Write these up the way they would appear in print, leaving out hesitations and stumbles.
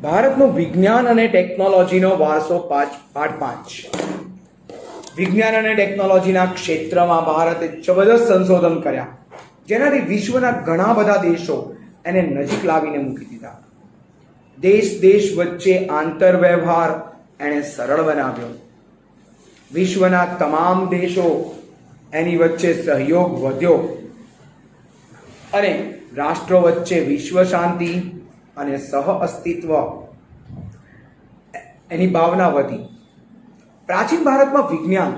ભારતનું વિજ્ઞાન અને ટેકનોલોજીનો વારસો પાઠ 5. વિજ્ઞાન અને ટેકનોલોજીના ક્ષેત્રમાં ભારતે જબરદસ્ત સંશોધન કર્યા, જેનાથી વિશ્વના ઘણા બધા દેશો એને નજીક લાવીને મૂકી દીધા. દેશ વચ્ચે આંતરવ્યવહાર એણે સરળ બનાવ્યો. વિશ્વના તમામ દેશો એની વચ્ચે સહયોગ વધ્યો અને રાષ્ટ્રો વચ્ચે વિશ્વ શાંતિ અને સહ અસ્તિત્વ એની ભાવના વધી. પ્રાચીન ભારતમાં વિજ્ઞાન,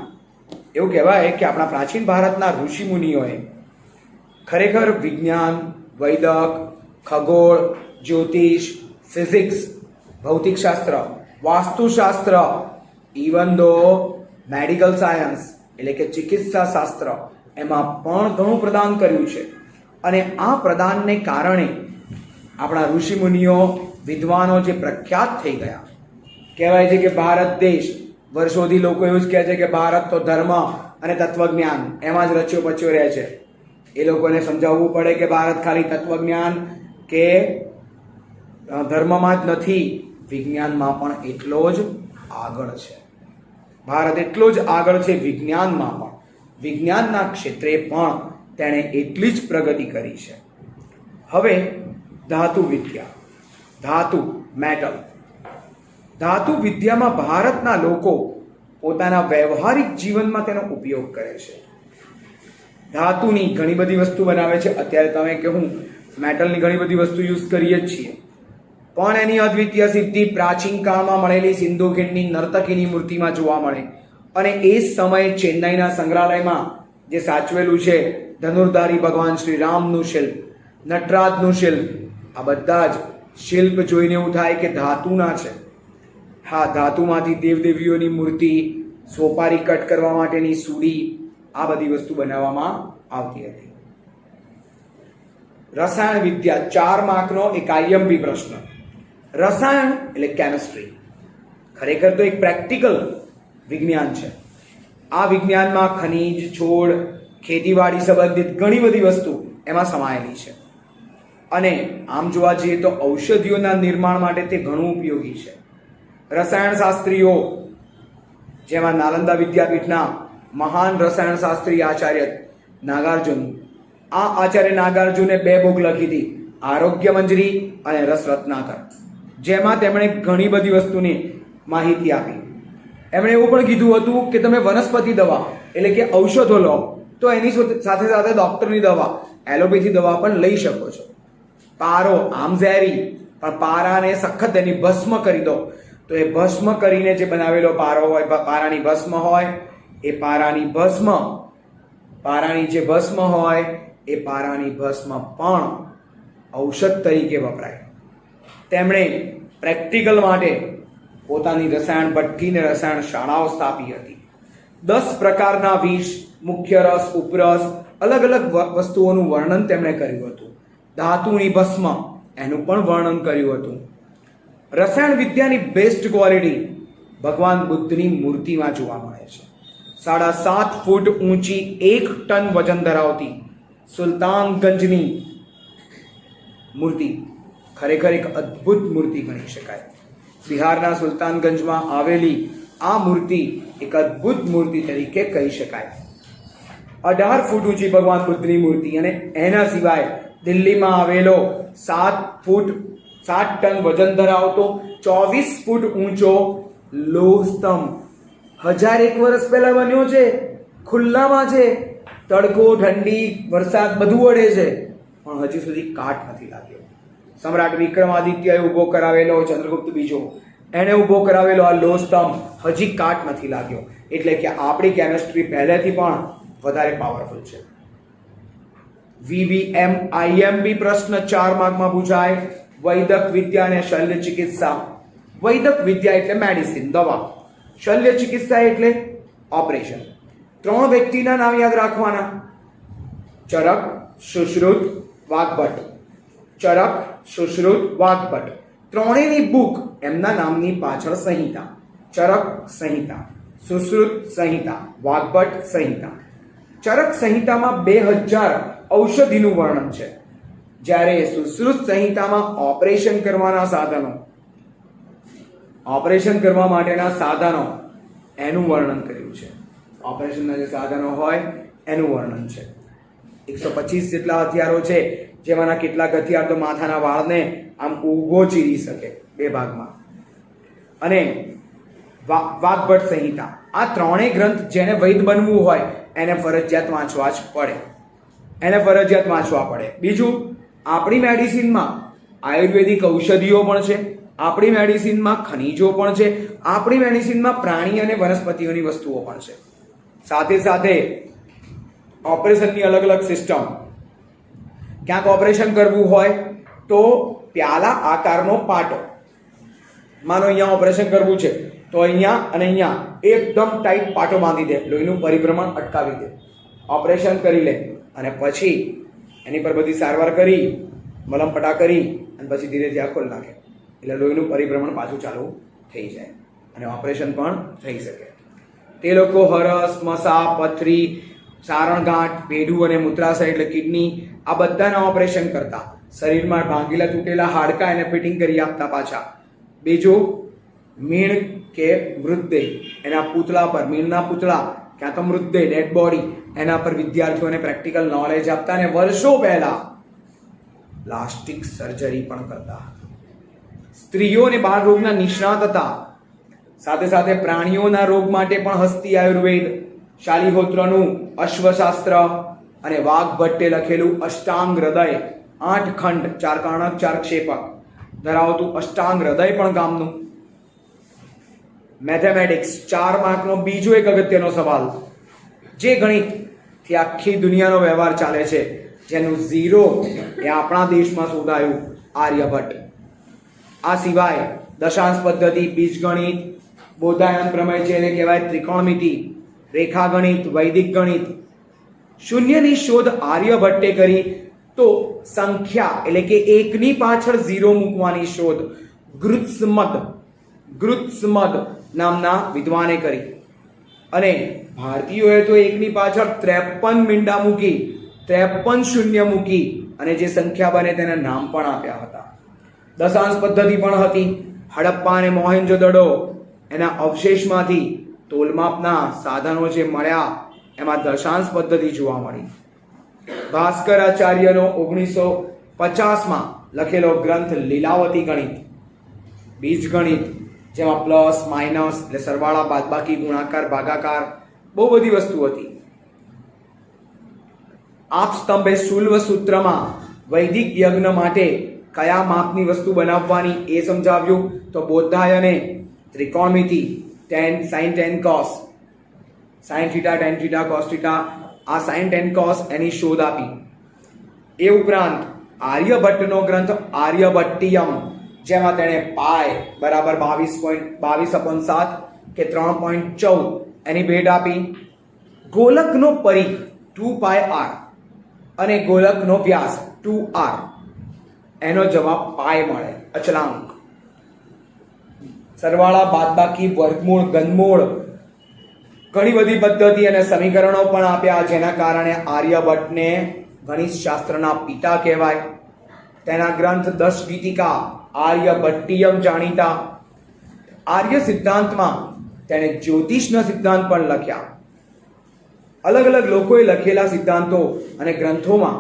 એવું કહેવાય કે આપણા પ્રાચીન ભારતના ઋષિ મુનિઓએ ખરેખર વિજ્ઞાન, વૈદક, ખગોળ, જ્યોતિષ, ફિઝિક્સ, ભૌતિકશાસ્ત્ર, વાસ્તુશાસ્ત્ર, ઇવન દો મેડિકલ સાયન્સ એટલે કે ચિકિત્સા શાસ્ત્ર, એમાં પણ ઘણું પ્રદાન કર્યું છે. અને આ પ્રદાનને કારણે આપણા ઋષિ મુનિઓ, વિદ્વાનો જે પ્રખ્યાત થઈ ગયા. કહેવાય છે કે ભારત દેશ, વર્ષોથી લોકો એવું જ કહે છે કે ભારત તો ધર્મ અને તત્વજ્ઞાન એમાં જ રચ્યો પચ્યો રહે છે. એ લોકોને સમજાવવું પડે કે ભારત ખાલી તત્વજ્ઞાન કે ધર્મમાં જ નથી, વિજ્ઞાનમાં પણ એટલો જ આગળ છે. ભારત એટલો જ આગળ છે વિજ્ઞાનમાં પણ. વિજ્ઞાનના ક્ષેત્રે પણ તેણે એટલી જ પ્રગતિ કરી છે. હવે ધાતુ વિદ્યા, મેટલ. ધાતુ વિદ્યામાં ભારતના લોકો પોતાના વ્યવહારિક જીવનમાં તેનો ઉપયોગ કરે છે. ધાતુની ઘણી બધી વસ્તુ બનાવે છે. અત્યારે તમે કે હું મેટલની ઘણી બધી વસ્તુ યુઝ કરીએ જ છીએ, પણ એની અદ્વિતીય સિદ્ધિ પ્રાચીન કાળમાં મળેલી સિંધુ ખીણની નર્તકીની મૂર્તિમાં જોવા મળે. અને એ જ સમયે ચેન્નાઈના સંગ્રહાલયમાં જે સાચવેલું છે ધનુર્ધારી ભગવાન શ્રી રામનું શિલ્પ, નટરાજનું શિલ્પ, આ બધા જ શિલ્પ જોઈને એવું થાય કે ધાતુના છે. હા, ધાતુમાંથી દેવદેવીઓની મૂર્તિ, સોપારી કટ કરવા માટેની સૂડી, આ બધી વસ્તુ બનાવવામાં આવતી હતી. રસાયણ વિદ્યા, 4 માર્કનો એક IMP પ્રશ્ન. રસાયણ એટલે કેમિસ્ટ્રી. ખરેખર તો એક પ્રેક્ટિકલ વિજ્ઞાન છે. આ વિજ્ઞાનમાં ખનિજ, છોડ, ખેતીવાડી સંબંધિત ઘણી બધી વસ્તુ એમાં સમાયેલી છે. અને આમ જોવા જઈએ તો ઔષધિઓના નિર્માણ માટે તે ઘણું ઉપયોગી છે. રસાયણ શાસ્ત્રીઓ, જેમાં નાલંદા વિદ્યાપીઠના મહાન રસાયણ શાસ્ત્રી આચાર્ય નાગાર્જુન, આ આચાર્ય નાગાર્જુને 2 બુક લખી હતી, આરોગ્ય મંજરી અને રસ રત્નાકર, જેમાં તેમણે ઘણી બધી વસ્તુની માહિતી આપી. એમણે એવું પણ કીધું હતું કે તમે વનસ્પતિ દવા એટલે કે ઔષધો લો તો એની સાથે સાથે ડોક્ટરની દવા, એલોપેથી દવા પણ લઈ શકો છો. પારો આમ ઝેરી, પણ પારાને સખત એની ભસ્મ કરી દો તો એ ભસ્મ કરીને જે બનાવેલો પારો હોય, પારાની ભસ્મ હોય, એ પારાની જે ભસ્મ હોય એ પારાની ભસ્મ પણ ઔષધ તરીકે વપરાય. તેમણે પ્રેક્ટિકલ માટે પોતાની રસાયણ ભઠ્ઠી ને રસાયણ શાળાઓ સ્થાપી હતી. 10 પ્રકારના વિષ, મુખ્ય રસ, ઉપરસ, અલગ અલગ વસ્તુઓનું વર્ણન તેમણે કર્યું હતું. ધાતુની ભસ્મ એનું પણ વર્ણન કર્યું હતું. રસાયણ વિદ્યાની બેસ્ટ ક્વોલિટી ભગવાન બુદ્ધની મૂર્તિમાં જોવા મળે છે. 7.5 ફૂટ ઊંચી, 1 ટન વજન ધરાવતી સુલતાનગંજની મૂર્તિ ખરેખર એક અદ્ભુત મૂર્તિ ગણી શકાય. બિહારના સુલતાનગંજમાં આવેલી આ મૂર્તિ એક અદ્ભુત મૂર્તિ તરીકે કહી શકાય. 18 ફૂટ ઊંચી ભગવાન બુદ્ધની મૂર્તિ, અને એના સિવાય દિલ્હીમાં આવેલો 7 ટન વજન ધરાવતો 24 ફૂટ ઊંચો લોહ સ્તંભ 1001 વર્ષ પહેલા બન્યો છે. ખુલ્લામાં છે, તડકો, ઠંડી, વરસાદ બધું અડે છે, પણ હજી સુધી કાટ નથી લાગ્યો. સમ્રાટ વિક્રમાદિત્યએ ઊભો કરાવેલો, ચંદ્રગુપ્ત બીજો એણે ઊભો કરાવેલો આ લોહ સ્તંભ હજી કાટ નથી લાગ્યો. એટલે કે આપણી કેમિસ્ટ્રી પહેલેથી પણ વધારે પાવરફુલ છે. VVM IMP પ્રશ્ન 4 માર્કમાં પૂછાય. વૈદક વિદ્યા અને શલ્ય ચિકિત્સા. વૈદક વિદ્યા એટલે મેડિસિન, દવા. શલ્ય ચિકિત્સા એટલે ઓપરેશન. 3 વ્યક્તિના નામ યાદ રાખવાના: ચરક, સુશ્રુત, વાગ્ભટ. ચરક, સુશ્રુત, વાગ્ભટ. ત્રણેયની બુક એમના નામની પાછળ સંહિતા. ચરક સંહિતા, સુશ્રુત સંહિતા, વાગ્ભટ સંહિતા. ચરક સંહિતામાં 2000 ઔષધિનું વર્ણન છે, જ્યારે સુશ્રુત સંહિતામાં ઓપરેશન કરવાના સાધનો ઓપરેશન કરવા માટેના સાધનો એનું વર્ણન કર્યું છે. ઓપરેશનના જે સાધનો હોય એનું વર્ણન છે. 125 જેટલા હથિયારો છે, જેમાંના કેટલાક હથિયાર તો માથાના વાળને આમ ઊભો ચીરી શકે બે ભાગમાં. અને વાગ્ભટ સંહિતા, આ ત્રણેય ગ્રંથ જેને વૈદ બનવું હોય એને ફરજિયાત વાંચવા જ પડે, બીજું, આપણી મેડિસિનમાં આયુર્વેદિક ઔષધિઓ પણ છે, આપણી મેડિસિનમાં ખનિજો પણ છે, આપણી મેડિસિનમાં પ્રાણી અને વનસ્પતિઓની વસ્તુઓ પણ છે. સાથે સાથે ઓપરેશનની અલગ અલગ સિસ્ટમ. ક્યાંક ઓપરેશન કરવું હોય તો પ્યાલા આકારનો પાટો, માનો અહીંયા ઓપરેશન કરવું છે તો અહીંયા અને અહીંયા એકદમ ટાઈટ પાટો બાંધી દે, લોહીનું પરિભ્રમણ અટકાવી દે, ઓપરેશન કરી લે અને પછી એની પર બધી સારવાર કરી, મલમપટા કરી અને પછી ધીરે ધીરે ખોલી નાખે, એટલે લોહીનું પરિભ્રમણ પાછું ચાલુ થઈ જાય અને ઓપરેશન પણ થઈ શકે. તે લોકો હરસ, મસા, પથરી, સારણગાંઠ, પેઢું અને મૂત્રાશય એટલે કિડની, આ બધાના ઓપરેશન કરતા. શરીરમાં ભાંગેલા તૂટેલા હાડકા એને ફિટિંગ કરી આપતા પાછા. બીજું, મીણ કે મૃતદેહ, એના પૂતળા પર, મીણના પૂતળા ક્યાં તો મૃતદેહ, ડેડ બોડી, એના પર વિદ્યાર્થીઓને પ્રેક્ટિકલ નોલેજ આપતા અને વર્ષો પહેલા પ્લાસ્ટિક સર્જરી પણ કરતા. સ્ત્રીઓ અને બાળ રોગના નિષ્ણાત હતા. સાથે સાથે પ્રાણીઓના રોગ માટે પણ હસ્તી આયુર્વેદ, શાલિહોત્રનું અશ્વશાસ્ત્ર અને વાઘભટ્ટે લખેલું અષ્ટાંગ હૃદય, 8 ખંડ, 4 કર્ણક 4 ક્ષેપક ધરાવતું અષ્ટાંગ હૃદય પણ કામનું. મેથેમેટિક્સ, 4 માર્કનો બીજો એક અગત્યનો સવાલ, જે ગણિતથી આખી દુનિયાનો વ્યવહાર ચાલે છે, જેનું ઝીરો એ આપણા દેશમાં શોધાયું, આર્યભટ્ટ. આ સિવાય દશાંશ પદ્ધતિ, બીજગણિત, બોધાયન પ્રમેય છે એને કહેવાય ત્રિકોણમિતિ, રેખાગણિત, વૈદિક ગણિત. શૂન્યની શોધ આર્યભટ્ટે કરી તો સંખ્યા એટલે કે એકની પાછળ ઝીરો મૂકવાની શોધ ગૃત્સમદ નામના વિદ્વાને કરી. અને ભારતીયોએ તો એકની પાછળ 53 મીંડા મૂકી, 53 શૂન્ય મૂકી અને જે સંખ્યા બને તેને નામ પણ આપ્યા હતા. દશાંશ પદ્ધતિ પણ હતી. હડપ્પા અને મોહેન્જો-દડો એના અવશેષમાંથી તોલમાપના સાધનો જે મળ્યા એમાં દશાંશ પદ્ધતિ જોવા મળી. ભાસ્કરાચાર્યનો 1950માં લખેલો ગ્રંથ લીલાવતી ગણિત, બીજગણિત, જેમાં પ્લસ માઇનસ એટલે સરવાળા, બાદબાકી, ગુણાકાર, ભાગાકાર, બહુ બધી વસ્તુ હતી. આપ સ્તંભે શુલ્વ સૂત્રમાં વૈદિક યજ્ઞ માટે કયા માપની વસ્તુ બનાવવાની એ સમજાવ્યું. તો બોધાયને ત્રિકોણમિતિ, tan, sin, tan, cos, sin theta, tan theta, cos theta, આ sin, tan, cos એની શોધ આપી. એ ઉપરાંત આર્યભટ્ટનો ગ્રંથ આર્યભટ્ટિયમ, જેમાં તેણે પાય બરાબર 22.7 કે 3.14 એની ભેટ આપી. ગોલકનો પરિઘ 2πr અને ગોલકનો વ્યાસ 2r, એનો જવાબ પાય મળે, અચલાંક. સરવાળા, બાદબાકી, વર્ગમૂળ, ઘનમૂળ, ઘણી બધી પદ્ધતિ અને સમીકરણો પણ આપ્યા, જેના કારણે આર્યભટ્ટને ગણિત શાસ્ત્રના પિતા કહેવાય. તેના ગ્રંથ 10 ગીતિકા, આર્યભટ્ટિયમ જાણીતા. આર્ય સિદ્ધાંતમાં તેણે જ્યોતિષના સિદ્ધાંત પણ લખ્યા. અલગ અલગ લોકોએ લખેલા સિદ્ધાંતો અને ગ્રંથોમાં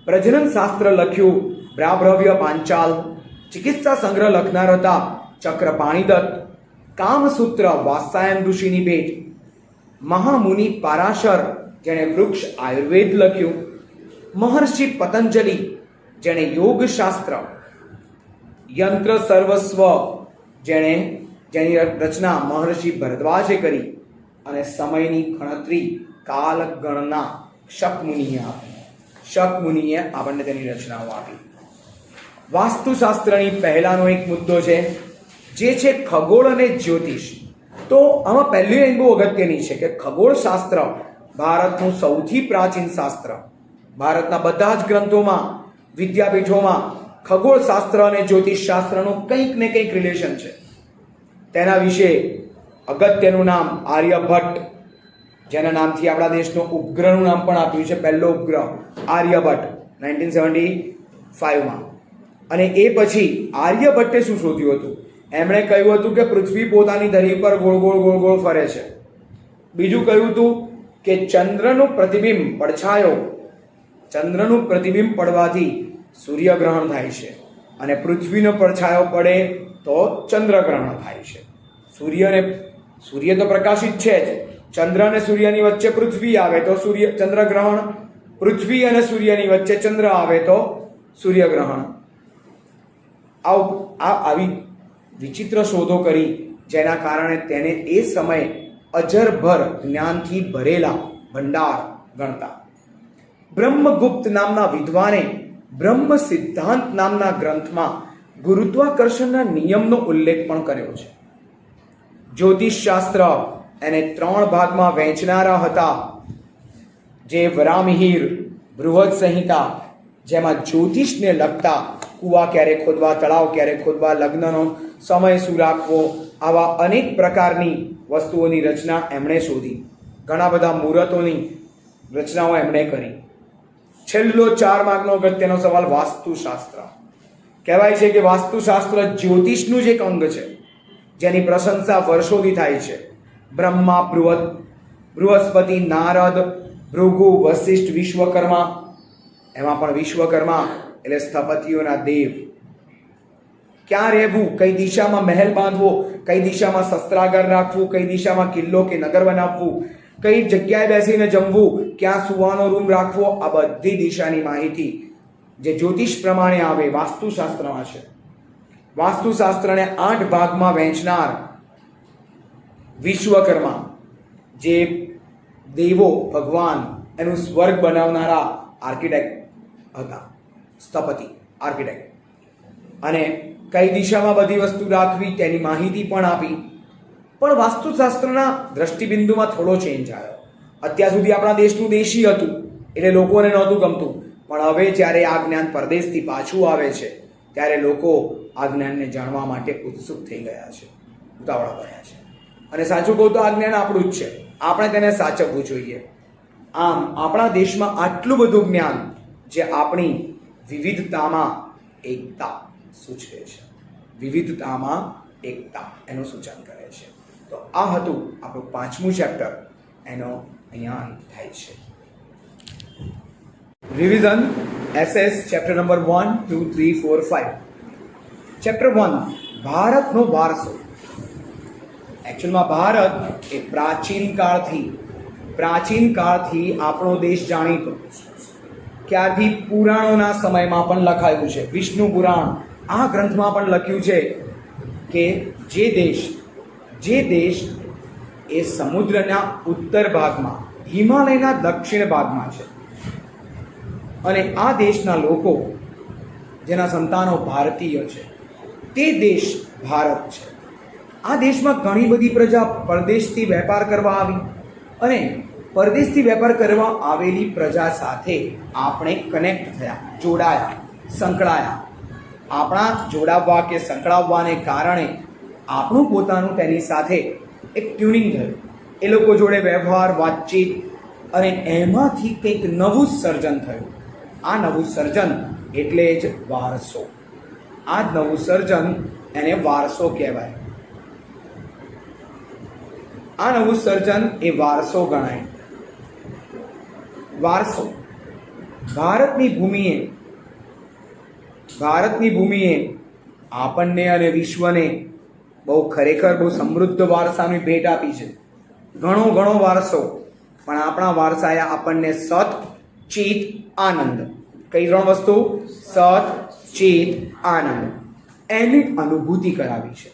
પ્રજનન શાસ્ત્ર લખ્યું બ્રાભ્રવ્ય પાંચાલ, ચિકિત્સા સંગ્રહ લખનાર હતા ચક્રપાણીદત્ત, કામસૂત્ર વાત્સાયન ઋષિની ભેટ, મહામુનિ પારાશર જેણે વૃક્ષ આયુર્વેદ લખ્યું, મહર્ષિ પતંજલિ જેણે યોગશાસ્ત્ર, યંત્ર સર્વસ્વ જેની રચના મહર્ષિ ભરદ્વાજે કરી, અને સમયની ગણતરી કાલ ગણના શકમુનિએ આપણને તેની રચનાઓ આપી. વાસ્તુશાસ્ત્રની પહેલાનો એક મુદ્દો છે જે છે ખગોળ અને જ્યોતિષ. તો આમાં પહેલી લાઈન બહુ અગત્યની છે કે ખગોળશાસ્ત્ર ભારતનું સૌથી પ્રાચીન શાસ્ત્ર. ભારતના બધા જ ગ્રંથોમાં, વિદ્યાપીઠોમાં ખગોળશાસ્ત્ર અને જ્યોતિષશાસ્ત્રનું કંઈક ને કંઈક રિલેશન છે. તેના વિશે અગત્યનું નામ આર્યભટ્ટ, જેના નામથી આપણા દેશનો ઉપગ્રહનું નામ પણ આપ્યું છે, પહેલો ઉપગ્રહ આર્યભટ્ટ 1975માં. અને એ પછી આર્યભટ્ટે શું શોધ્યું હતું એમણે કહ્યું હતું કે પૃથ્વી પોતાની ધરી પર ગોળ ગોળ ગોળ ગોળ ફરે છે. બીજું કહ્યું હતું કે ચંદ્રનું પ્રતિબિંબ પડવાથી સૂર્યગ્રહણ થાય છે અને પૃથ્વીનો પડછાયો પડે તો ચંદ્રગ્રહણ થાય છે. સૂર્ય તો પ્રકાશિત છે જ, ચંદ્ર અને સૂર્યની વચ્ચે પૃથ્વી આવે તો ચંદ્રગ્રહણ, પૃથ્વી અને સૂર્યની વચ્ચે ચંદ્ર આવે તો સૂર્યગ્રહણ. આવી વિચિત્ર શોધો કરી જેના કારણે તેને એ સમયે અજરભર જ્ઞાનથી ભરેલા ભંડાર ગણતા. બ્રહ્મગુપ્ત નામના વિદ્વાને બ્રહ્મ સિદ્ધાંત નામના ગ્રંથમાં ગુરુત્વાકર્ષણના નિયમનો ઉલ્લેખ પણ કર્યો છે. જ્યોતિષશાસ્ત્ર એને 3 ભાગમાં વહેંચનારા હતા, જે વરામિહિર, બૃહદ સંહિતા, જેમાં જ્યોતિષને લગતા કૂવા ક્યારે ખોદવા, તળાવ ક્યારે ખોદવા, લગ્નનો સમય શું રાખવો, આવા અનેક પ્રકારની વસ્તુઓની રચના એમણે શોધી. ઘણા બધા મુહૂર્તોની રચનાઓ એમણે કરી. છેલ્લો 4 માર્કનો અગત્યનો સવાલ વાસ્તુશાસ્ત્ર. કહેવાય છે કે વાસ્તુશાસ્ત્ર જ્યોતિષનું જ એક અંગ છે જેની પ્રશંસા વર્ષોથી થાય છે. બ્રહ્મા, બૃહસ્પતિ, નારદ, ભૃગુ, વશિષ્ઠ, વિશ્વકર્મા, એમાં પણ વિશ્વકર્મા એટલે સ્થપતિઓના દેવ. ક્યાં રહેવું, કઈ દિશામાં મહેલ બાંધવો, કઈ દિશામાં શસ્ત્રાગાર રાખવું, કઈ દિશામાં કિલ્લો કે નગર બનાવવું, કઈ જગ્યાએ બેસીને જમવું, ક્યાં સુવાનો રૂમ રાખવો, આ બધી દિશાની માહિતી જે જ્યોતિષ પ્રમાણે આવે વાસ્તુશાસ્ત્રમાં છે. વાસ્તુશાસ્ત્રને 8 ભાગમાં વહેંચનાર વિશ્વકર્મા, જે દેવો ભગવાન એનું સ્વર્ગ બનાવનારા આર્કિટેક્ટ હતા, સ્થપતિ આર્કિટેક્ટ. અને કઈ દિશામાં બધી વસ્તુ રાખવી તેની માહિતી પણ આપી. પણ વાસ્તુશાસ્ત્રના દ્રષ્ટિબિંદુમાં થોડો ચેન્જ આવ્યો. અત્યાર સુધી આપણા દેશનું દેશી હતું એટલે લોકોને નહોતું ગમતું, પણ હવે જ્યારે આ જ્ઞાન પરદેશથી પાછું આવે છે ત્યારે લોકો આ જ્ઞાનને જાણવા માટે ઉત્સુક થઈ ગયા છે, ઉતાવળા બન્યા છે. અને સાચું કહું તો આ જ્ઞાન આપણું જ છે, આપણે તેને સાચવવું જોઈએ. આમ આપણા દેશમાં આટલું બધું જ્ઞાન જે આપણી વિવિધતામાં એકતા સૂચવે છે, વિવિધતામાં એકતા એનું સૂચન કરે છે. તો આ હતું આપણું 5મું ચેપ્ટર, એનો અહીંયા અંત થાય છે. Revision SS chapter number 1, 2, 3, 4, 5. Chapter 1 ભારતનો વારસો. એકચ્યુઅલમાં ભારત એ પ્રાચીન કાળથી આપણો દેશ જાણીતો. ક્યારથી પુરાણોના સમયમાં પણ લખાયું છે. વિષ્ણુ પુરાણ આ ગ્રંથમાં પણ લખ્યું છે કે જે દેશ એ સમુદ્રના ઉત્તર ભાગમાં, હિમાલયના દક્ષિણ ભાગમાં છે, અને આ દેશના લોકો જેના સંતાનો ભારતીય છે તે દેશ ભારત છે. આ દેશમાં ઘણી બધી પ્રજા પરદેશથી વેપાર કરવા આવી, અને પરદેશથી વેપાર કરવા આવેલી પ્રજા સાથે આપણે કનેક્ટ થયા, જોડાયા, સંકળાયા. આપણા જોડાવવા કે સંકળાવવાને કારણે આપણું પોતાનું તેની સાથે એક ટ્યુનિંગ થયું. એ લોકો જોડે વ્યવહાર, વાતચીત, અને એમાંથી કંઈક નવું સર્જન થયું. આ નવું સર્જન એટલે જ વારસો. આ જ નવું સર્જન એને વારસો કહેવાય. આ નવું સર્જન એ વારસો ગણાય. વારસો ભારતની ભૂમિએ આપણને અને વિશ્વને ખરેખર બહુ સમૃદ્ધ વારસાની ભેટ આપી છે. ઘણો વારસો, પણ આપણા વારસાએ આપણને સત, ચિત, આનંદ, કઈ 3 વસ્તુ? સત, ચિત, આનંદ, એની અનુભૂતિ કરાવી છે.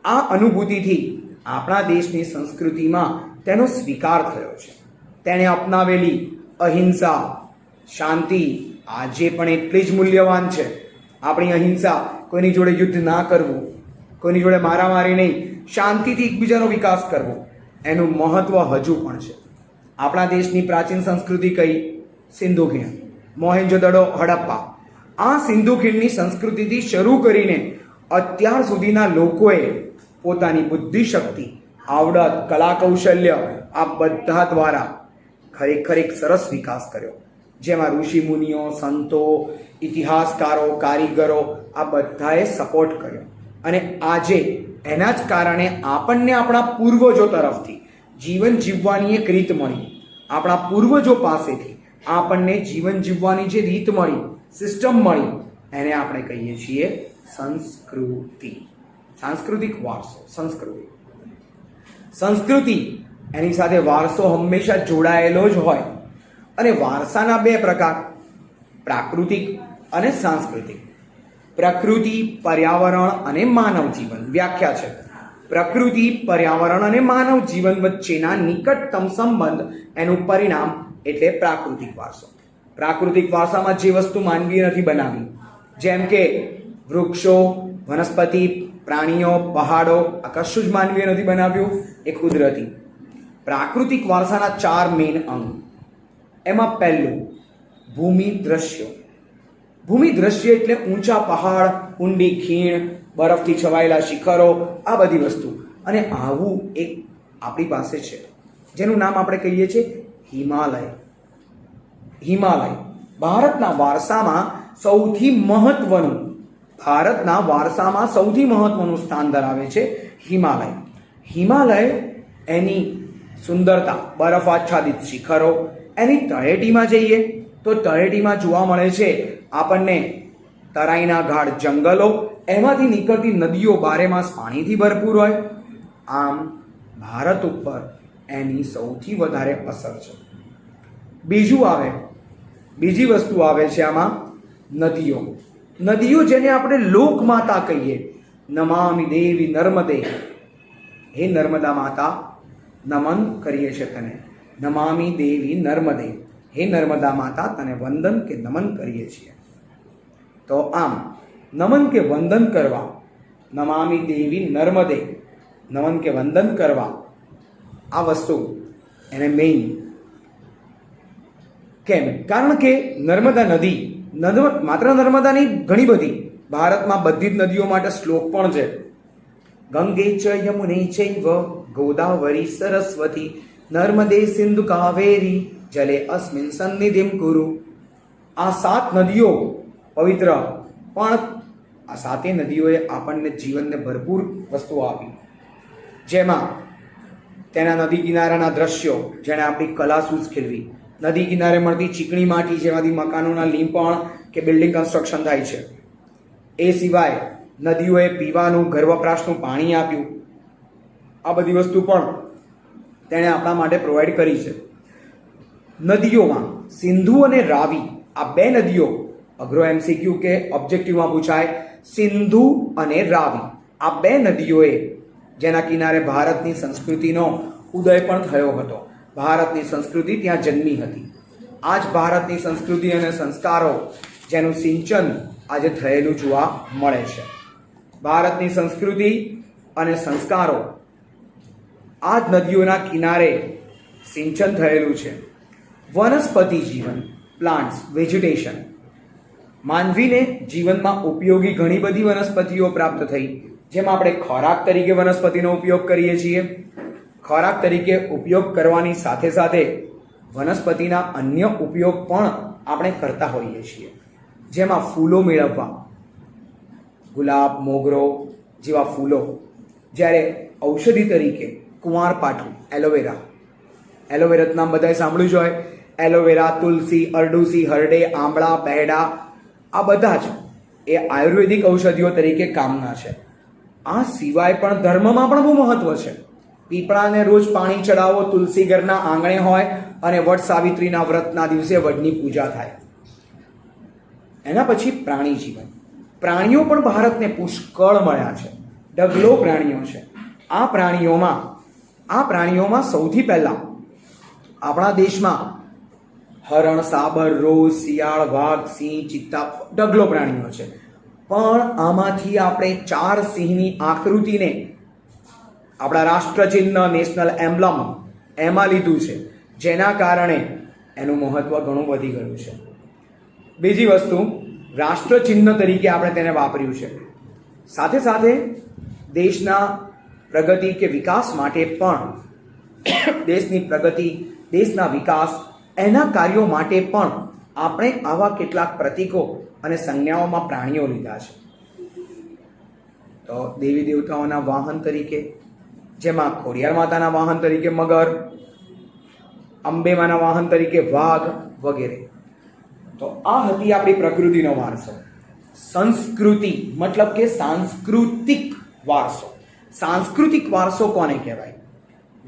આ અનુભૂતિથી આપણા દેશની સંસ્કૃતિમાં તેનો સ્વીકાર થયો છે. તેણે અપનાવેલી અહિંસા, શાંતિ આજે પણ એટલી જ મૂલ્યવાન છે. આપણી અહિંસા, કોઈની જોડે યુદ્ધ ના કરવું, કોઈની જોડે મારામારી નહીં, શાંતિથી એકબીજાનો વિકાસ કરવો, એનું મહત્વ હજુ પણ છે. આપણા દેશની પ્રાચીન સંસ્કૃતિ કઈ? સિંધુ ખીણ, મોહેંજો-દડો, હડપ્પા. આ સિંધુ ખીણની સંસ્કૃતિથી શરૂ કરીને અત્યાર સુધીના લોકોએ પોતાની બુદ્ધિશક્તિ, આવડત, કલા કૌશલ્ય આ બધા દ્વારા ખરેખર એક સરસ વિકાસ કર્યો, જેમાં ઋષિ મુનિઓ, સંતો, ઇતિહાસકારો, કારીગરો આ બધાએ સપોર્ટ કર્યો. અને આજે એના જ કારણે આપણને આપણા પૂર્વજો તરફથી જીવન જીવવાની એક રીત મળી, આપણા પૂર્વજો પાસેથી આપણને જીવન જીવવાની જે રીત મળી, સિસ્ટમ મળી, એને આપણે કહીએ છીએ સંસ્કૃતિ, સાંસ્કૃતિક વારસો. સંસ્કૃતિ એની સાથે વારસો હંમેશા જોડાયેલો જ હોય. અને વારસાના બે પ્રકાર, પ્રાકૃતિક અને સાંસ્કૃતિક. પ્રકૃતિ, પર્યાવરણ અને માનવ જીવન. વ્યાખ્યા છે: પ્રકૃતિ, પર્યાવરણ અને માનવ જીવન વચ્ચેના નિકટતમ સંબંધ એનું પરિણામ એટલે પ્રાકૃતિક વારસો. પ્રાકૃતિક વારસામાં જે વસ્તુ માનવીએ નથી બનાવી, જેમ કે વૃક્ષો, વનસ્પતિ, પ્રાણીઓ, પહાડો, આ કશું જ માનવીએ નથી બનાવ્યું, એ કુદરતી. પ્રાકૃતિક વારસાના 4 મેઇન અંગ. એમાં પહેલું ભૂમિ દ્રશ્યો. ભૂમિ દ્રશ્ય એટલે ઊંચા પહાડ, ઊંડી ખીણ, બરફથી છવાયેલા શિખરો, આ બધી વસ્તુ. અને આવું એક આપણી પાસે છે જેનું નામ આપણે કહીએ છીએ હિમાલય. હિમાલય ભારતના વારસામાં સૌથી મહત્વનું સ્થાન ધરાવે છે હિમાલય. હિમાલય એની સુંદરતા, બરફ આચ્છાદિત શિખરો, એની તળેટીમાં જઈએ તો તળેટીમાં જોવા મળે છે આપણને તરાઈના ગાઢ જંગલો, એમાંથી નીકળતી નદીઓ બારેમાસ પાણીથી ભરપૂર હોય. આમ ભારત ઉપર એની સૌથી વધારે અસર છે. બીજી વસ્તુ આવે છે આમાં નદીઓ. નદીઓ જેને આપણે લોકમાતા કહીએ. નમામિ દેવી નર્મદે, હે નર્મદા માતા, નમન કરીએ છીએ તને. નમામિ દેવી નર્મદે, હે નર્મદા માતા, તને વંદન કે નમન કરીએ છીએ. તો આમ નમન કે વંદન કરવા, નમામિ દેવી નર્મદે, નમન કે વંદન કરવા, આ વસ્તુ એને મેઇન. કેમ? કારણ કે નર્મદા નદી માત્ર નર્મદાની ઘણી બધી, ભારતમાં બધી જ નદીઓ માટે શ્લોક પણ છે. ગંગે ચ યમુને ચૈવ ગોદાવરી સરસ્વતી નર્મદે સિંધુ કાવેરી જલે અસ્મિન સન્નિધિમ કુરુ. આ 7 નદીઓ પવિત્ર, પણ આ 7 નદીઓએ આપણને જીવનને ભરપૂર વસ્તુઓ આપી. જેમાં તેના નદી કિનારાના દ્રશ્યો જેણે આપણી કલા સૂઝ ખીલવી, નદી કિનારે મળતી ચીકણી માટી જેમાંથી મકાનોના લીંપણ કે બિલ્ડિંગ કન્સ્ટ્રક્શન થાય છે. એ સિવાય નદીઓએ પીવાનું, ઘર વપરાશનું પાણી આપ્યું. આ બધી વસ્તુ પણ તેણે આપણા માટે પ્રોવાઈડ કરી છે. નદીઓમાં સિંધુ અને રાવી, આ 2 નદીઓ, અઘરો MCQ કે ઓબ્જેક્ટિવમાં પૂછાય, સિંધુ અને રાવી, આ 2 નદીઓએ જેના કિનારે ભારતની સંસ્કૃતિનો ઉદય પણ થયો હતો. ભારતની સંસ્કૃતિ ત્યાં જન્મી હતી. આ જ ભારતની સંસ્કૃતિ અને સંસ્કારો જેનું સિંચન આજે થયેલું જોવા મળે છે. ભારતની સંસ્કૃતિ અને સંસ્કારો આ જ નદીઓના કિનારે સિંચન થયેલું છે. વનસ્પતિ જીવન, પ્લાન્ટ્સ, વેજીટેશન. માનવીને જીવનમાં ઉપયોગી ઘણી બધી વનસ્પતિઓ પ્રાપ્ત થઈ, જેમાં આપણે ખોરાક તરીકે વનસ્પતિનો ઉપયોગ કરીએ છીએ. ખોરાક તરીકે ઉપયોગ કરવાની સાથે સાથે વનસ્પતિના અન્ય ઉપયોગ પણ આપણે કરતા હોઈએ છીએ. જેમાં ફૂલો મેળવવા, ગુલાબ, મોગરો જેવા ફૂલો. જ્યારે ઔષધિ તરીકે કુંવારપાઠું, એલોવેરાનું નામ બધાએ સાંભળ્યું જ હોય. એલોવેરા, તુલસી, અરડુસી, હરડે, આંબળા, બહેડા, આ બધા જ એ આયુર્વેદિક ઔષધિઓ તરીકે કામના છે. આ સિવાય પણ ધર્મમાં પણ બહુ મહત્વ છે. પીપળાને રોજ પાણી ચડાવો, તુલસી ઘરના આંગણે હોય, અને વટ સાવિત્રીના વ્રતના દિવસે વડની પૂજા થાય. એના પછી પ્રાણી જીવન. પ્રાણીઓ પણ ભારતને પુષ્કળ મળ્યા છે. ઢગલો પ્રાણીઓ છે. આ પ્રાણીઓમાં સૌથી પહેલા આપણા દેશમાં હરણ, સાબર, રોઝ, શિયાળ, વાઘ, સિંહ, ચિત્તા, ઢગલો પ્રાણીઓ છે. પણ આમાંથી આપણે 4 સિંહની આકૃતિને આપણા રાષ્ટ્રચિહ્ન, નેશનલ એમ્બ્લમ એમાં લીધું છે, જેના કારણે એનું મહત્વ ઘણું વધી ગયું છે. બીજી વસ્તુ, રાષ્ટ્રચિહ્ન તરીકે આપણે તેને વાપર્યું છે. સાથે સાથે દેશના પ્રગતિ કે વિકાસ માટે પણ, દેશની પ્રગતિ, દેશના વિકાસ, એના કાર્યો માટે પણ આપણે આવા કેટલાક પ્રતીકો અને સંજ્ઞાઓમાં પ્રાણીઓ લીધા છે. તો દેવી દેવતાઓના વાહન તરીકે, જેમાં ખોડિયાર માતાના વાહન તરીકે મગર, અંબેમાના વાહન તરીકે વાઘ વગેરે. તો આ હતી આપણી પ્રકૃતિનો વારસો. સંસ્કૃતિ મતલબ કે સાંસ્કૃતિક વારસો. સાંસ્કૃતિક વારસો કોને કહેવાય?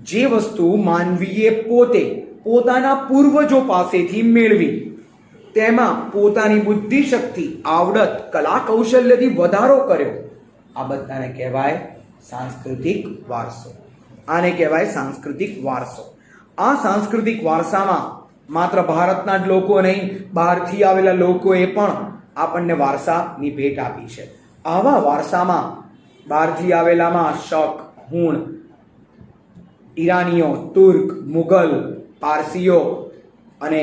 જે વસ્તુ માનવીએ પોતે પોતાના પૂર્વજો પાસેથી મેળવી, તેમાં પોતાની બુદ્ધિ શક્તિ, આવડત, કલા કૌશલ્યથી વધારો કર્યો, આ બધાને કહેવાય સાંસ્કૃતિક વારસો. આને કહેવાય સાંસ્કૃતિક વારસો. આ સાંસ્કૃતિક વારસામાં માત્ર ભારતના જ લોકો નહીં, બહારથી આવેલા લોકોએ પણ આપણને વારસાની ભેટ આપી છે. આવા વારસામાં બહારથી આવેલામાં શક, હુણ, ઈરાનીઓ, તુર્ક, મુગલ, પારસીઓ અને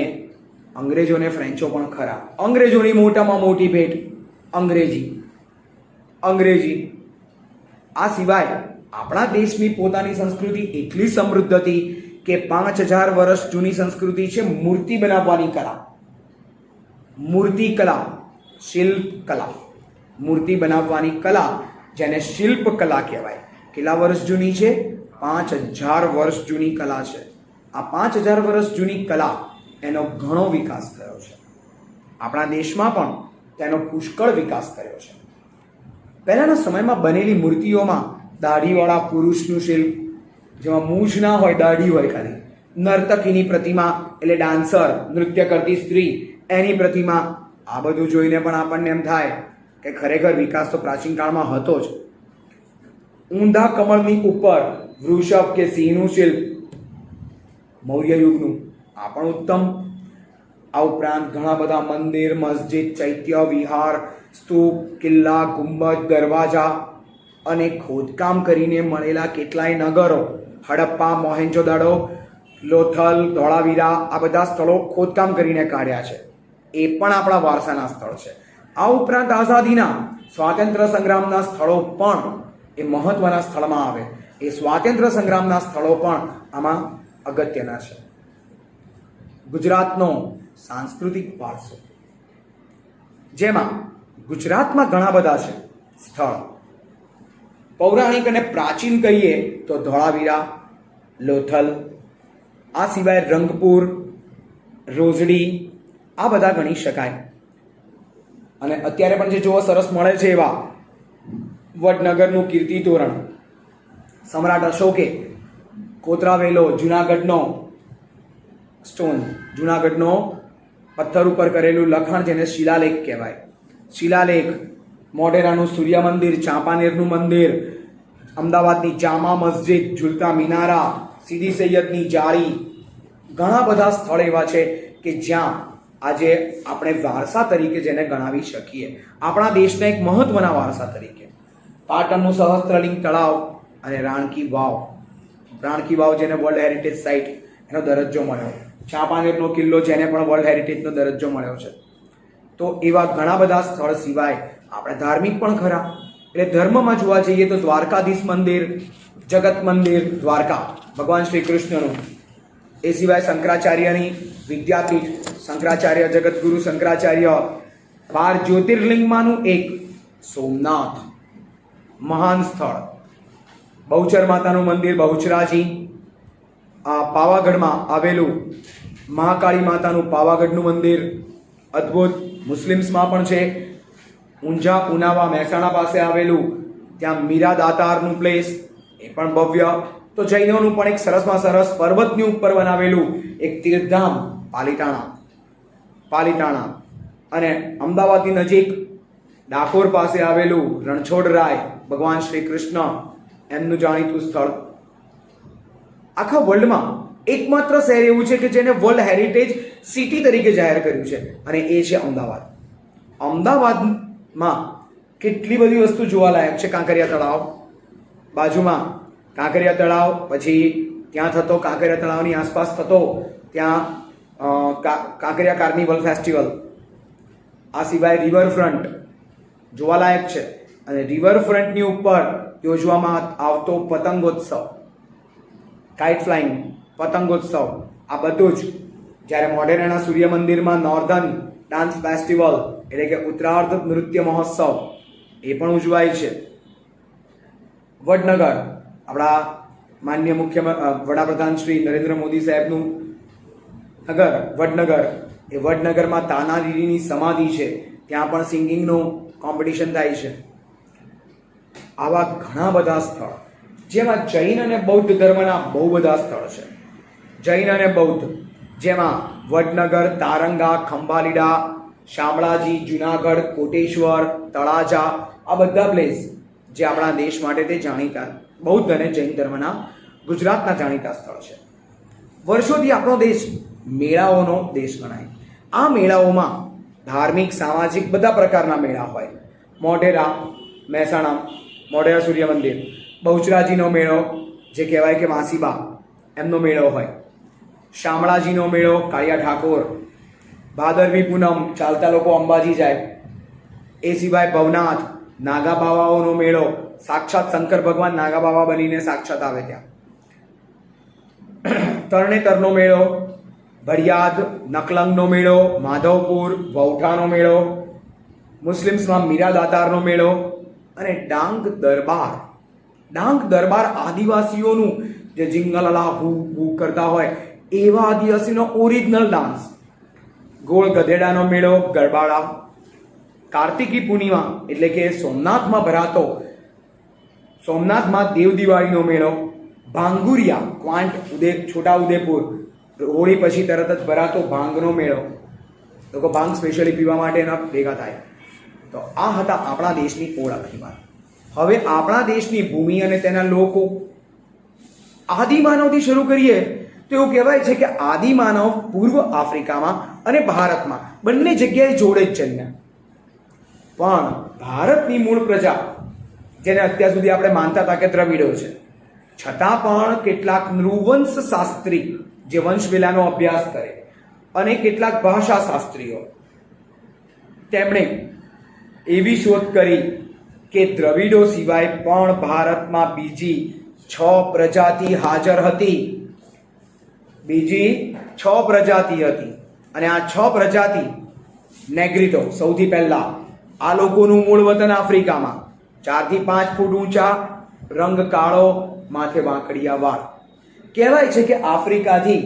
અંગ્રેજોને ફ્રેન્ચો પણ ખરા. અંગ્રેજોની મોટામાં મોટી ભેટ અંગ્રેજી. આ સિવાય આપણા દેશની પોતાની સંસ્કૃતિ એટલી સમૃદ્ધ હતી કે 5000 વર્ષ જૂની સંસ્કૃતિ છે મૂર્તિ બનાવવાની કલા. મૂર્તિકલા, શિલ્પકલા. મૂર્તિ બનાવવાની કલા, જેને શિલ્પકલા કહેવાય, કેટલા વર્ષ જૂની છે? 5000 વર્ષ જૂની કલા છે. આ 5000 વર્ષ જૂની કલા, એનો ઘણો વિકાસ થયો છે. આપણા દેશમાં પણ તેનો પુષ્કળ વિકાસ કર્યો છે. પહેલાના સમયમાં બનેલી મૂર્તિઓમાં દાઢીવાળા પુરુષનું શિલ્પ, જેમાં મૂછ ના હોય, દાઢી હોય ખાલી. નર્તકીની પ્રતિમા એટલે ડાન્સર, નૃત્ય કરતી સ્ત્રી, એની પ્રતિમા. આ બધું જોઈને પણ આપણને એમ થાય કે ખરેખર વિકાસ તો પ્રાચીન કાળમાં હતો જ. ઊંધા કમળની ઉપર વૃષભ કે સિંહનું શિલ્પ, મૌર્ય યુગનું, આ પણ ઉત્તમ. આ ઉપરાંત ઘણા બધા મંદિર, મસ્જિદ, ચૈત્ય, વિહાર, સ્તૂપ, કિલ્લા, ગુંબજ, દરવાજા અને ખોદકામ કરીને મળેલા કેટલાય નગરો, હડપ્પા, મોહેન્જો-દાડો, લોથલ, ધોળાવીરા, આ બધા સ્થળો ખોદકામ કરીને કાઢ્યા છે. એ પણ આપણા વારસાના સ્થળ છે. આ ઉપરાંત આઝાદીના, સ્વાતંત્ર્ય સંગ્રામના સ્થળો પણ એ મહત્વના સ્થળમાં આવે. એ સ્વાતંત્ર્ય સંગ્રામના સ્થળો પણ આમાં અગત્યના છે. ગુજરાતનો સાંસ્કૃતિક વારસો, જેમાં ગુજરાતમાં ઘણા બધા છે સ્થળ. પૌરાણિક અને પ્રાચીન કહીએ તો ધોળાવીરા, લોથલ, આ સિવાય રંગપુર, રોજડી, આ બધા ગણી શકાય. અને અત્યારે પણ જે જોવા સરસ મળે છે એવા વડનગરનું કીર્તિ તોરણ, સમ્રાટ અશોકે કોતરાવેલો જુનાગઢનો સ્ટોન, જુનાગઢનો પથ્થર ઉપર કરેલું લખાણ, જેને શિલાલેખ કહેવાય. શિલાલેખ, મોઢેરાનું સૂર્ય મંદિર, ચાંપાનેરનું મંદિર, અમદાવાદની જામા મસ્જિદ, ઝુલતા મિનારા, સીદી સૈયદની જાળી, ઘણા બધા સ્થળ એવા છે કે જ્યાં આજે આપણે વારસા તરીકે જેને ગણાવી શકીએ, આપણા દેશના એક મહત્વના વારસા તરીકે. પાટણનું સહસ્ત્રલિંગ તળાવ અને રાણકી વાવ, રાણકી વાવ જેને વર્લ્ડ હેરિટેજ સાઇટ એનો દરજ્જો મળ્યો. ચાંપાનેરનો કિલ્લો, જેને પણ વર્લ્ડ હેરિટેજનો દરજ્જો મળ્યો છે. તો એવા ઘણા બધા સ્થળ સિવાય આપણે ધાર્મિક પણ ખરા. એટલે ધર્મમાં જોવા જઈએ તો દ્વારકાધીશ મંદિર, જગત મંદિર દ્વારકા, ભગવાન શ્રી કૃષ્ણનું. એ સિવાય શંકરાચાર્યની વિદ્યાપીઠ, શંકરાચાર્ય, જગતગુરુ શંકરાચાર્ય. 12 જ્યોતિર્લિંગમાંનું એક સોમનાથ, મહાન સ્થળ. બહુચર માતાનું મંદિર, બહુચરાજી. આ પાવાગઢમાં આવેલું મહાકાળી માતાનું પાવાગઢનું મંદિર અદ્ભુત. મુસ્લિમ્સમાં પણ છે. ઊંઝા, ઉનાવા, મહેસાણા પાસે આવેલું ત્યાં મીરા દાતારનું પ્લેસ, એ પણ ભવ્ય. તો જૈનોનું પણ એક સરસમાં સરસ પર્વતની ઉપર બનાવેલું એક તીર્થધામ પાલિતાણા. અને અમદાવાદની નજીક ડાકોર પાસે આવેલું રણછોડરાય, ભગવાન શ્રી કૃષ્ણ એમનું જાણીતું સ્થળ. આખા વર્લ્ડમાં એકમાત્ર શહેર એવું છે કે જેને વર્લ્ડ હેરિટેજ સિટી તરીકે જાહેર કર્યું છે, અને એ છે અમદાવાદ. અમદાવાદમાં કેટલી બધી વસ્તુ જોવાલાયક છે. કાંકરિયા તળાવ બાજુમાં, કાંકરિયા તળાવ, પછી ત્યાં થતો કાંકરિયા તળાવની આસપાસ થતો ત્યાં કાંકરિયા કાર્નિવલ ફેસ્ટિવલ. આ સિવાય રિવરફ્રન્ટ જોવાલાયક છે, અને રિવરફ્રન્ટની ઉપર યોજવામાં આવતો પતંગોત્સવ, કાઇટ ફ્લાઇંગ પતંગોત્સવ, આ બધું જ. જ્યારે મોઢેરાના સૂર્ય મંદિરમાં નોર્ધન ડાન્સ ફેસ્ટિવલ એટલે કે ઉત્તરાર્ધ નૃત્ય મહોત્સવ, એ પણ ઉજવાય છે. વડનગર આપણા માનનીય વડાપ્રધાન શ્રી નરેન્દ્ર મોદી સાહેબનું નગર વડનગર, એ વડનગરમાં તાનારીરીની સમાધિ છે, ત્યાં પણ સિંગિંગનું કોમ્પિટિશન થાય છે. આવા ઘણા બધા સ્થળ, જેમાં જૈન અને બૌદ્ધ ધર્મના બહુ બધા સ્થળ છે. જૈન અને બૌદ્ધ, જેમાં વડનગર, તારંગા, ખંભાલીડા, શામળાજી, જુનાગઢ, કોટેશ્વર, તળાજા, આ બધા પ્લેસ જે આપણા દેશ માટે તે જાણીતા બૌદ્ધ અને જૈન ધર્મના ગુજરાતના જાણીતા સ્થળ છે. વર્ષોથી આપણો દેશ મેળાઓનો દેશ ગણાય. આ મેળાઓમાં ધાર્મિક, સામાજિક બધા પ્રકારના મેળા હોય. મોઢેરા, મહેસાણા મોઢેરા સૂર્ય મંદિર, બહુચરાજીનો મેળો જે કહેવાય કે માસીબા, એમનો મેળો હોય. શામળાજીનો મેળો, કાળિયા ઠાકોર, ભાદરવી પૂનમ ચાલતા લોકો અંબાજી જાય. એ સિવાય ભવનાથ, નાગા બાવાઓનો મેળો, સાક્ષાત શંકર ભગવાન નાગા બાવા બનીને સાક્ષાત આવે ત્યાં. તરણેતરનો મેળો, ભડિયાદ, નકલંગનો મેળો, માધવપુર, વૌઠાનો મેળો, મુસ્લિમ્સમાં મીરા દાતારનો મેળો અને ડાંગ દરબાર. ડાંગ દરબાર આદિવાસીઓનું જે જિંગલલા હુ હુ કરતા હોય એવા આદિવાસીનો ઓરિજિનલ ડાન્સ. ગોળ ગધેડાનો મેળો, ગરબાડા. કાર્તિકી પૂર્ણિમા એટલે કે સોમનાથમાં ભરાતો સોમનાથમાં દેવ દિવાળીનો મેળો, ભાંગુરિયા ક્વાંટ છોટા ઉદેપુર, હોળી પછી તરત જ ભરાતો ભાંગનો મેળો. લોકો ભાંગ સ્પેશિયલી પીવા માટે એના ભેગા થાય. તો આ હતા આપણા દેશની ઓળખની વાત. હવે આપણા દેશની ભૂમિ અને તેના લોકો, આદિમાનવથી શરૂ કરીએ તો એવું કહેવાય છે કે આદિમાનવ પૂર્વ આફ્રિકામાં અને ભારતમાં બંને જગ્યાએ જોડે જ જન્મ્યા. પણ ભારતની મૂળ પ્રજા, જેને અત્યાર સુધી આપણે માનતા હતા કે દ્રવિડો છે, છતાં પણ કેટલાક નૃવંશ શાસ્ત્રી જે વંશવેલાનો અભ્યાસ કરે અને કેટલાક ભાષા શાસ્ત્રીઓ, તેમણે એવી શોધ કરી કે દ્રવિડો સિવાય પણ ભારતમાં બીજી 6 પ્રજાતિ હાજર હતી. બીજી 6 પ્રજાતિ હતી. અને આ 6 પ્રજાતિ નેગ્રીટો સૌથી પહેલા. આ લોકોનું મૂળ વતન આફ્રિકામાં, 4 થી 5 ફૂટ ઊંચા, રંગ કાળો, માથે વાંકડિયા વાળ. કહેવાય છે કે આફ્રિકાથી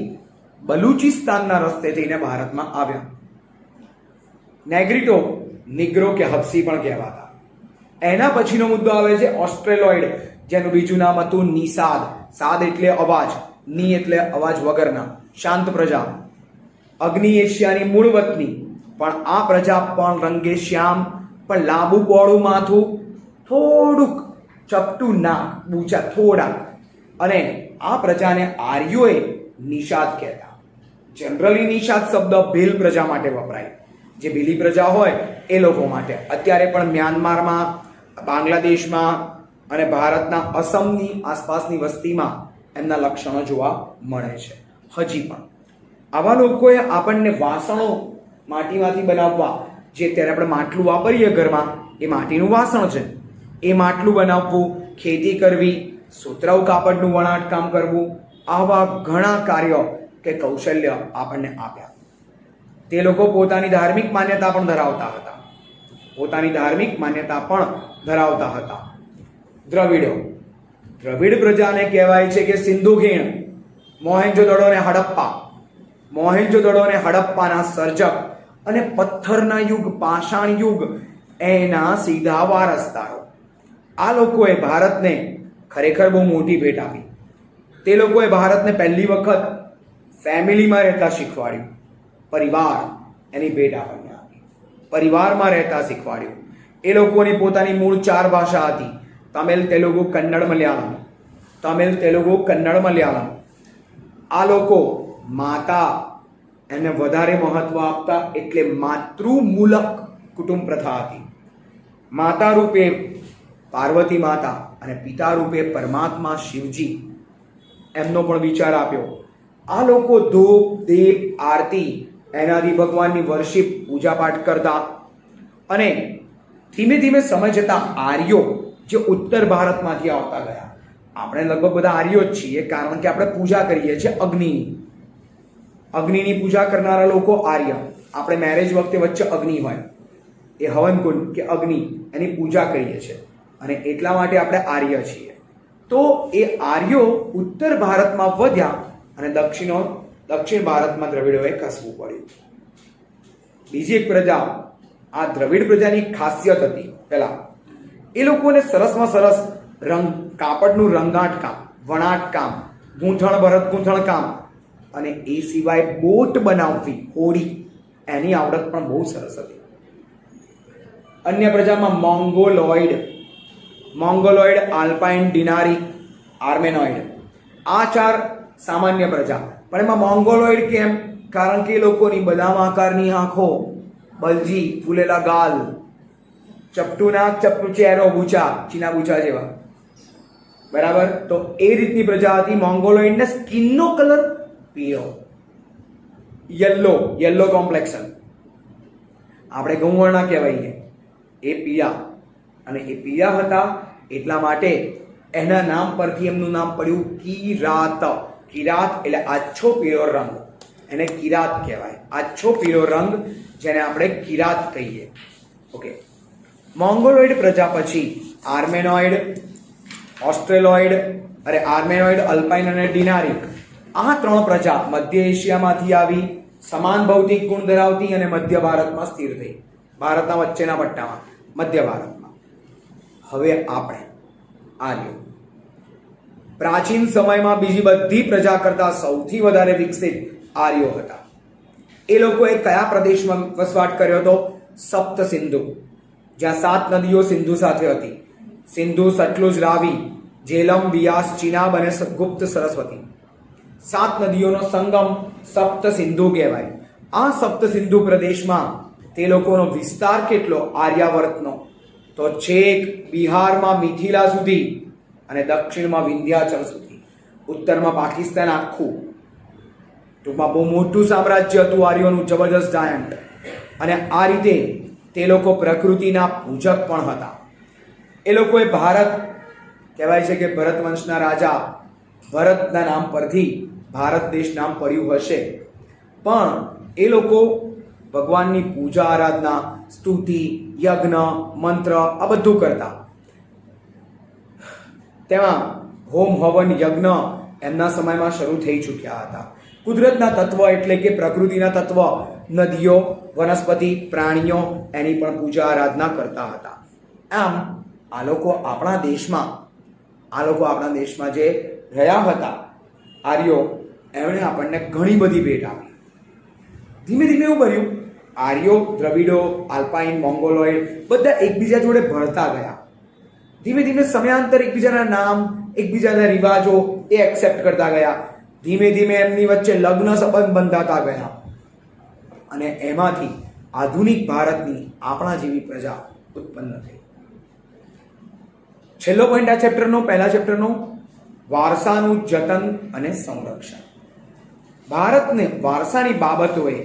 બલુચિસ્તાનના રસ્તે થઈને ભારતમાં આવ્યા. નેગ્રીટો નિગ્રો કે હબસી પણ કહેવાતા. એના પછીનો મુદ્દો આવે છે ઓસ્ટ્રેલોઇડ, જેનું બીજું નામ હતું નિષાદ. સાદ એટલે અવાજ, ની એટલે અવાજ વગરના, શાંત પ્રજા. અગ્નિ એશિયાની મૂળ વતની, પણ આ પ્રજા પણ રંગે શ્યામ, પણ લાંબુ પહોળું માથું, થોડુંક ચપટું નાક, બૂચા થોડા. અને આ પ્રજાને આર્યોએ નિષાદ કહેતા. જનરલી નિષાદ શબ્દ ભીલ પ્રજા માટે વપરાય, જે ભીલી પ્રજા હોય એ લોકો માટે. અત્યારે પણ મ્યાનમારમાં, બાંગ્લાદેશમાં અને ભારતના અસમની આસપાસની વસ્તીમાં એમના લક્ષણો જોવા મળે છે હજી પણ. આવા લોકોએ આપણને વાસણો માટીમાંથી બનાવવા, જે અત્યારે આપણે માટલું વાપરીએ ઘરમાં, એ માટીનું વાસણ છે. એ માટલું બનાવવું, ખેતી કરવી, સુતરાઉ કાપડનું વણાટકામ કરવું, આવા ઘણા કાર્યો કે કૌશલ્ય આપણને આપ્યા. તે લોકો પોતાની ધાર્મિક માન્યતા પણ ધરાવતા હતા. દ્રવિડ પ્રજાને કહેવાય છે કે સિંધુ ખીણ, મોહેન્જોદડો અને હડપ્પાના સર્જક અને પથ્થરના યુગ, પાષાણ યુગ એના સીધા વારસદારો. આ લોકોએ ભારતને ખરેખર બહુ મોટી ભેટ આપી. તે લોકોએ ભારતને પહેલી વખત ફેમિલીમાં રહેતા શીખવાડ્યું. પરિવાર એની ભેટ આપણને આપી. પરિવારમાં રહેતા શીખવાડ્યું. એ લોકોની પોતાની મૂળ 4 ભાષા હતી: તમિલ, તેલુગુ, કન્નડ, મલયાલમ. આ લોકો માતા એને વધારે મહત્વ આપતા, એટલે માતૃમૂલક કુટુંબ પ્રથા હતી. માતા રૂપે પાર્વતી માતા અને પિતા રૂપે પરમાત્મા શિવજી, એમનો પણ વિચાર આપ્યો. આ લોકો ધૂપ, દીપ, આરતી એનાથી ભગવાનની વર્શિપ, પૂજાપાઠ કરતા. અને ધીમે ધીમે સમય જતા આર્યો જે ઉત્તર ભારતમાંથી આવતા ગયા. આપણે લગભગ બધા આર્યો જ છીએ, કારણ કે આપણે પૂજા કરીએ છીએ અગ્નિની પૂજા કરનારા લોકો આર્ય. આપણે મેરેજ વખતે વચ્ચે અગ્નિ હોય, એ હવનકુંડ કે અગ્નિ, એની પૂજા કરીએ છીએ, અને એટલા માટે આપણે આર્ય છીએ. તો એ આર્યો ઉત્તર ભારતમાં વધ્યા અને દક્ષિણ ભારતમાં દ્રવિડોએ ખસવું પડ્યું. બીજી એક પ્રજા, આ દ્રવિડ પ્રજાની ખાસિયત હતી પેલા એ લોકોને સરસમાં સરસ કાપડનું રંગાટ કામ, વણાટ કામ, ભરત ગૂંથણ કામ અને એ સિવાય બોટ બનાવતી હોડી એની આવડત પણ બહુ સરસ હતી. અન્ય પ્રજામાં મોંગોલોઇડ, આલ્પાઇન, ડિનારિક, આર્મેનોઇડ, આ 4 સામાન્ય પ્રજા. પણ એમાં મોંગોલોઇડ કેમ? કારણ કે એ લોકોની બદામ આકારની આંખો, બલજી, ફૂલેલા ગાલ, ચપટું નાક, ચપટું ચહેરો, બૂચા, ચીના બૂચા જેવા, બરાબર. તો એ રીતની પ્રજા હતી. મોંગોલોઇડ ને સ્કિનનો કલર પીળો, યલો કોમ્પ્લેક્શન. આપણે ગૌવર્ણ કહેવાઈએ, એ પીળા. અને એ પીળા હતા એટલા માટે એના નામ પરથી એમનું નામ પડ્યું કિરાત. કિરાત એટલે આછો પીળો રંગ, એને કિરાત કહેવાય. આછો પીળો રંગ જેને આપણે કિરાત કહીએ. ઓકે. મોંગોલોઇડ પ્રજા પછી આર્મેનોઇડ, અલ્પાઇન અને ડિનારિક, આ 3 પ્રજા મધ્ય એશિયામાંથી આવી, સમાન ભૌતિક ગુણ ધરાવતી અને મધ્ય ભારતમાં સ્થિર થઈ. ભારતના વચ્ચેના પટ્ટામાં, મધ્ય ભારતમાં. હવે આપણે આર્યો પ્રાચીન સમયમાં બીજી બધી પ્રજા કરતા સૌથી વધારે વિકસિત આર્યો હતા. એ લોકોએ કયા પ્રદેશમાં વસવાટ કર્યો હતો? સપ્ત સિંધુ, જ્યાં 7 નદીઓ સિંધુ સાથે હતી. સિંધુ, સતલુજ, રાવી, ઝેલમ, બિયાસ, ચિનાબ અને ગુપ્ત સરસ્વતી. 7 નદીઓનો સંગમ સપ્ત સિંધુ કહેવાય. આ સપ્ત સિંધુ પ્રદેશમાં તે લોકોનો વિસ્તાર કેટલો આર્યાવર્તનો? તો છેક બિહારમાં મિથિલા સુધી અને દક્ષિણમાં વિંધ્યાચલ સુધી, ઉત્તરમાં પાકિસ્તાન આખું. ટૂંકમાં બહુ મોટું સામ્રાજ્ય હતું આર્યોનું, જબરજસ્ત જાયન્ટ. અને આ રીતે તે લોકો પ્રકૃતિના પૂજક પણ હતા. એ લોકોએ ભારત, કહેવાય છે કે ભરત વંશના રાજા ભરતના નામ પરથી ભારત દેશ નામ પડ્યું હશે. પણ એ લોકો ભગવાનની પૂજા આરાધના, સ્તુતિ, યજ્ઞ, મંત્ર આ બધું કરતા. તેમાં હોમ, હવન, યજ્ઞ એમના સમયમાં શરૂ થઈ ચૂક્યા હતા. કુદરતના તત્વ એટલે કે પ્રકૃતિના તત્વ, નદીઓ, વનસ્પતિ, પ્રાણીઓ એની પણ પૂજા આરાધના કરતા હતા. આમ આ લોકો આપણા દેશમાં જે રહ્યા હતા આર્યો, એમણે આપણને ઘણી બધી ભેટ આપી. ધીમે ધીમે એવું બન્યું, આર્યો, દ્રવિડો, આલ્પાઇન, મોંગોલોઇડ બધા એકબીજા જોડે ભળતા ગયા. ધીમે ધીમે સમયાંતર એકબીજાના નામ, એકબીજાના રિવાજો એ એક્સેપ્ટ કરતા ગયા. ધીમે ધીમે એમની વચ્ચે લગ્ન સંબંધ બંધાતા ગયા અને એમાંથી આધુનિક ભારતની આપણા જેવી પ્રજા ઉત્પન્ન થઈ. છેલ્લો પોઈન્ટ આ ચેપ્ટરનો, પહેલા ચેપ્ટરનો, વારસાનું જતન અને સંરક્ષણ. વારસાની બાબતોએ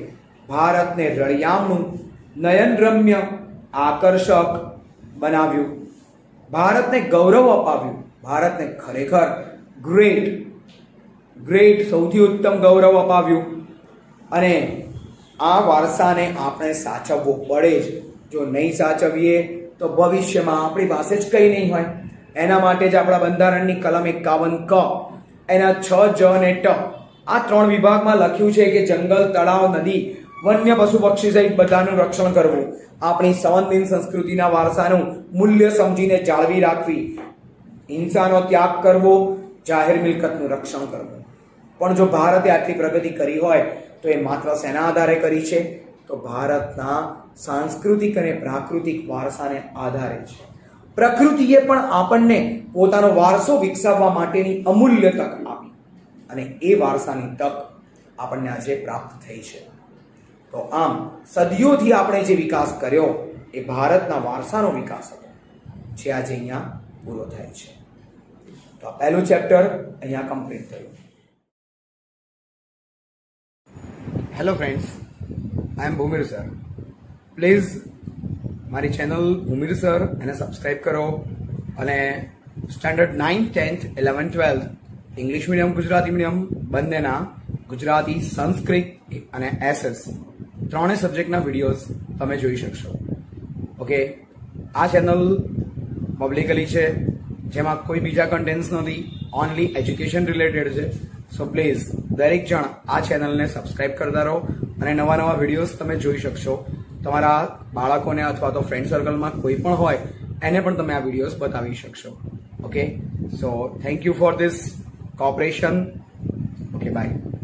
ભારતને રળિયામણું, નયનરમ્ય, આકર્ષક બનાવ્યું. ભારતને ગૌરવ અપાવ્યું. ભારતને ખરેખર ગ્રેટ સૌથી ઉત્તમ ગૌરવ અપાવ્યું. અને આ વારસાને આપણે સાચવવો પડે જ. જો નહીં સાચવીએ તો ભવિષ્યમાં આપણી પાસે જ કંઈ નહીં હોય. એના માટે જ આપણા બંધારણની કલમ 51 ક એના 6 જ અને ટ આ 3 વિભાગમાં લખ્યું છે કે જંગલ, તળાવ, નદી, વન્ય પશુ પક્ષી સહિત બધાનું રક્ષણ કરવું. આપણી સંવંદિન સંસ્કૃતિના વારસાનું મૂલ્ય સમજીને જાળવી રાખવી. હિંસાનો ત્યાગ કરવો, જાહેર મિલકતનું રક્ષણ કરવું. પણ જો ભારતે આટલી પ્રગતિ કરી હોય તો એ માત્ર શેના આધારે કરી છે? તો ભારતના સાંસ્કૃતિક અને પ્રાકૃતિક વારસાને આધારે છે. પ્રકૃતિએ પણ આપણને પોતાનો વારસો વિકસાવવા માટેની અમૂલ્ય તક આપી અને એ વારસાની તક આપણને આજે પ્રાપ્ત થઈ છે. તો આમ સદીઓથી આપણે જે વિકાસ કર્યો એ ભારતના વારસાનો વિકાસ હતો, જે આજે અહીંયા પૂરો થાય છે. તો આ પહેલું ચેપ્ટર અહીંયા કમ્પ્લીટ થયું. Hello friends, I am Bhumir sir. Please મારી ચેનલ ભૂમિર સર એને સબસ્ક્રાઈબ કરો અને standard 9th, 10th, 11th, 12th English medium, Gujarati medium બંનેના ગુજરાતી, સંસ્કૃત અને એસએસ ત્રણેય સબ્જેક્ટના વિડીયોઝ તમે જોઈ શકશો. ઓકે, આ ચેનલ પબ્લિકલી છે, જેમાં કોઈ બીજા કન્ટેન્ટ્સ નથી, ઓનલી એજ્યુકેશન રિલેટેડ છે. સો પ્લીઝ દરેક જણ આ ચેનલને સબસ્ક્રાઇબ કરતા રહો અને નવા નવા વિડીયોઝ તમે જોઈ શકશો. તમારા બાળકોને અથવા તો ફ્રેન્ડ સર્કલમાં કોઈ પણ હોય એને પણ તમે આ વિડીયોઝ બતાવી શકશો. Okay, so thank you for this cooperation. Okay, by.